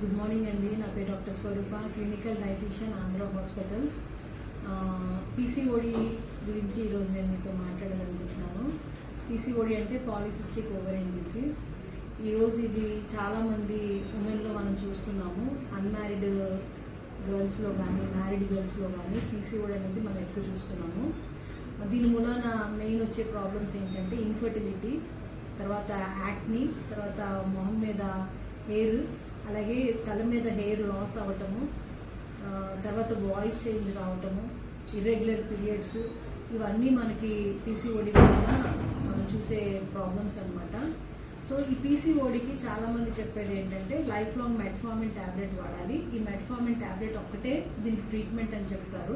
Good morning అండి. నా పేరు doctor Swarupa, clinical dietitian, Andhra hospitals. PCOD గురించి ఈరోజు నేను మీతో మాట్లాడాలనుకుంటున్నాను. పీసీఓడి అంటే పాలిసిస్టిక్ ఓవరియన్ డిసీజ్. ఈరోజు ఇది చాలామంది ఉమెన్లో మనం చూస్తున్నాము. అన్మ్యారీడ్ గర్ల్స్లో కానీ మ్యారీడ్ గర్ల్స్లో కానీ పీసీఓడి అనేది మనం ఎక్కువ చూస్తున్నాము. దీని మూలాన మెయిన్ వచ్చే ప్రాబ్లమ్స్ ఏంటంటే ఇన్ఫర్టిలిటీ, తర్వాత యాక్ని, తర్వాత మొహం మీద హెయిర్, అలాగే తల మీద హెయిర్ లాస్ అవ్వటము, తర్వాత వాయిస్ చేంజ్ రావటము, ఇర్రెగ్యులర్ పీరియడ్స్, ఇవన్నీ మనకి పీసీఓడి వలన మనం చూసే ప్రాబ్లమ్స్ అనమాట. సో ఈ పీసీఓడికి చాలామంది చెప్పేది ఏంటంటే లైఫ్ లాంగ్ మెట్ఫార్మిన్ ట్యాబ్లెట్స్ వాడాలి. ఈ మెట్ఫార్మిన్ ట్యాబ్లెట్ ఒక్కటే దీనికి ట్రీట్మెంట్ అని చెప్తారు.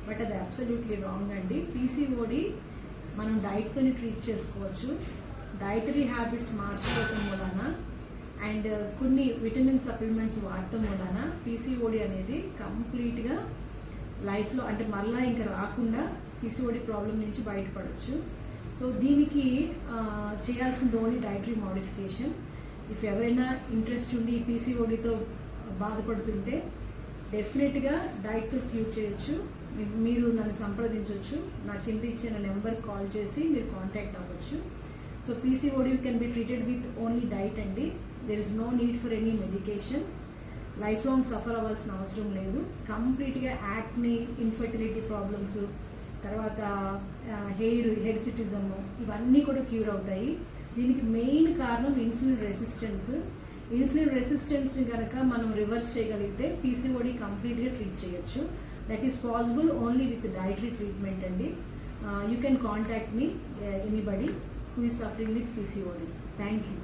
బట్ అది అబ్సల్యూట్లీ రాంగ్ అండి. పీసీఓడి మనం డైట్తోని ట్రీట్ చేసుకోవచ్చు. డైటరీ హ్యాబిట్స్ మార్చుకోవటం వలన అండ్ కొన్ని విటమిన్ సప్లిమెంట్స్ వాడటం వలన పీసీఓడి అనేది కంప్లీట్గా లైఫ్లో అంటే మళ్ళీ ఇంకా రాకుండా పీసీఓడి ప్రాబ్లం నుంచి బయటపడవచ్చు. సో దీనికి చేయాల్సింది ఓన్లీ డైటరీ మోడిఫికేషన్. ఇఫ్ ఎవరైనా ఇంట్రెస్ట్ ఉండి పీసీఓడితో బాధపడుతుంటే డెఫినెట్గా డైట్తో క్యూర్ చేయొచ్చు. మీరు నన్ను సంప్రదించవచ్చు. నా కింద ఇచ్చిన నెంబర్ కాల్ చేసి మీరు కాంటాక్ట్ అవ్వచ్చు. So PCOD can be treated with only diet అండి. There is no need for any medication. Life long suffer అవ్వాల్సిన అవసరం లేదు. కంప్లీట్గా యాక్ని, ఇన్ఫర్టిలిటీ ప్రాబ్లమ్స్, తర్వాత హెర్సిటిజము, ఇవన్నీ కూడా క్యూర్ అవుతాయి. దీనికి మెయిన్ కారణం ఇన్సులిన్ రెసిస్టెన్స్. ఇన్సులిన్ రెసిస్టెన్స్ని కనుక మనం రివర్స్ చేయగలిగితే పీసీఓడి కంప్లీట్గా ట్రీట్ చేయొచ్చు. That is possible only with dietary treatment అండి. You can contact me anybody who is suffering with PCOD. Thank you.